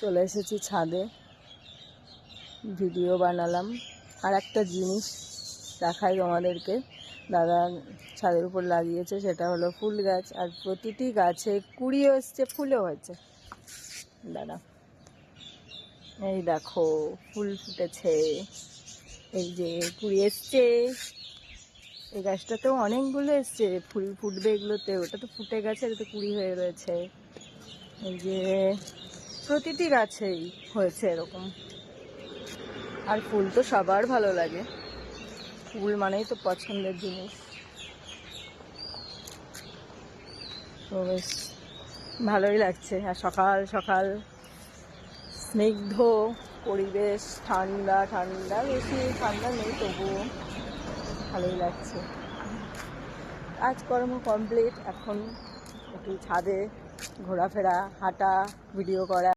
চলে এসেছি ছাদে, ভিডিও বানালাম। আর একটা জিনিস দেখাই তোমাদেরকে, দাদা ছাদের উপর লাগিয়েছে, সেটা হলো ফুল গাছ। আর প্রতিটি গাছে কুড়িও এসছে, ফুলও হয়েছে। দাদা এই দেখো ফুল ফুটেছে, এই যে কুড়ি এসছে। এই গাছটাতেও অনেকগুলো এসছে, ফুল ফুটবে এগুলোতে। ওটা তো ফুটে গেছে, এটা তো কুড়ি হয়ে রয়েছে। এই যে প্রতিটি গাছেই হয়েছে এরকম। আর ফুল তো সবার ভালো লাগে, ফুল মানেই তো পছন্দের জিনিস। তো বেশ ভালোই লাগছে। আর সকাল সকাল স্নিগ্ধ পরিবেশ, ঠান্ডা ঠান্ডা, বেশি ঠান্ডা নেই, তবুও ভালোই লাগছে। কাজকর্ম কমপ্লিট, এখন একটু ছাদে ঘোরাফেরা, হাঁটা, ভিডিও করা।